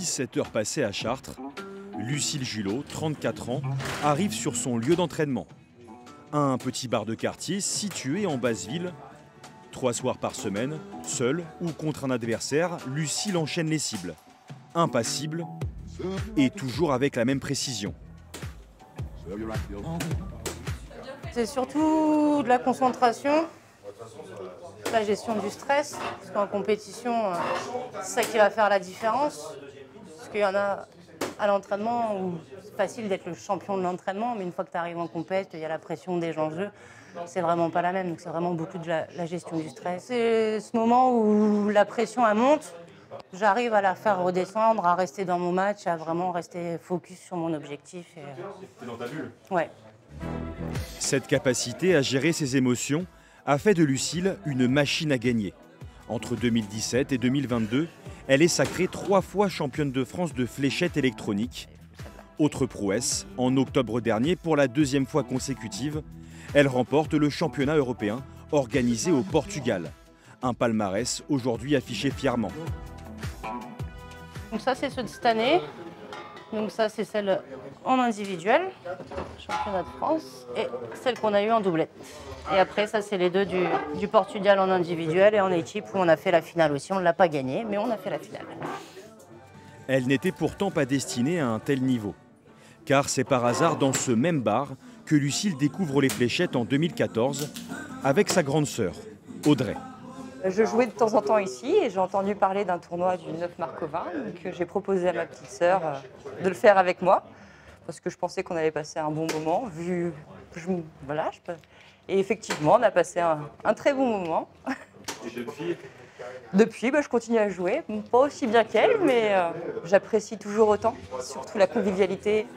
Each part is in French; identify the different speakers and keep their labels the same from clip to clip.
Speaker 1: 17 heures passées à Chartres, Lucille Julot, 34 ans, arrive sur son lieu d'entraînement. Un petit bar de quartier situé en basse ville. 3 soirs par semaine, seule ou contre un adversaire, Lucille enchaîne les cibles. Impassible et toujours avec la même précision.
Speaker 2: C'est surtout de la concentration, la gestion du stress, parce qu'en compétition, c'est ça qui va faire la différence. Parce qu'il y en a à l'entraînement où c'est facile d'être le champion de l'entraînement, mais une fois que tu arrives en compétition, il y a la pression des enjeux, c'est vraiment pas la même. Donc c'est vraiment beaucoup de la gestion du stress. C'est ce moment où la pression elle monte, j'arrive à la faire redescendre, à rester dans mon match, à vraiment rester focus sur mon objectif.
Speaker 1: T'es dans ta bulle ?
Speaker 2: Ouais.
Speaker 1: Cette capacité à gérer ses émotions a fait de Lucille une machine à gagner. Entre 2017 et 2022, elle est sacrée 3 fois championne de France de fléchette électronique. Autre prouesse, en octobre dernier, pour la 2e fois consécutive, elle remporte le championnat européen organisé au Portugal. Un palmarès aujourd'hui affiché fièrement.
Speaker 2: Donc ça c'est ceux de cette année. Donc ça c'est celle en individuel, championnat de France, et celle qu'on a eue en doublette. Et après ça c'est les deux du Portugal en individuel et en équipe où on a fait la finale aussi. On ne l'a pas gagnée, mais on a fait la finale.
Speaker 1: Elle n'était pourtant pas destinée à un tel niveau. Car c'est par hasard dans ce même bar que Lucille découvre les fléchettes en 2014 avec sa grande sœur, Audrey.
Speaker 3: Je jouais de temps en temps ici et j'ai entendu parler d'un tournoi du 9 Marcovin. Donc j'ai proposé à ma petite sœur de le faire avec moi parce que je pensais qu'on allait passer un bon moment. Et effectivement, on a passé un très bon moment.
Speaker 1: Et
Speaker 3: depuis, je continue à jouer. Pas aussi bien qu'elle, mais j'apprécie toujours autant, surtout la convivialité.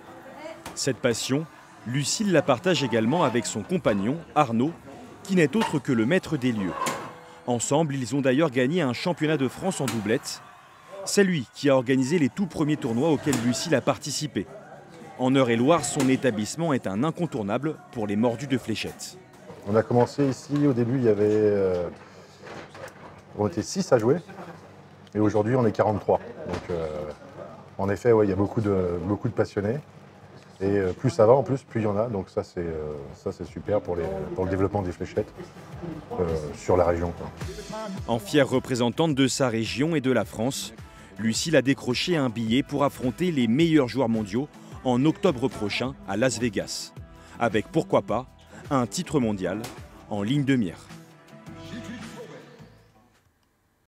Speaker 1: Cette passion, Lucille la partage également avec son compagnon, Arnaud, qui n'est autre que le maître des lieux. Ensemble, ils ont d'ailleurs gagné un championnat de France en doublette. C'est lui qui a organisé les tout premiers tournois auxquels Lucille a participé. En Eure-et-Loire, son établissement est un incontournable pour les mordus de fléchettes.
Speaker 4: On a commencé ici, au début, on était 6 à jouer. Et aujourd'hui, on est 43. Donc, en effet, il y a beaucoup de passionnés. Et plus ça va, en plus, plus il y en a. Donc ça, c'est super pour le développement des fléchettes sur la région, quoi.
Speaker 1: En fière représentante de sa région et de la France, Lucille a décroché un billet pour affronter les meilleurs joueurs mondiaux en octobre prochain à Las Vegas. Avec, pourquoi pas, un titre mondial en ligne de mire.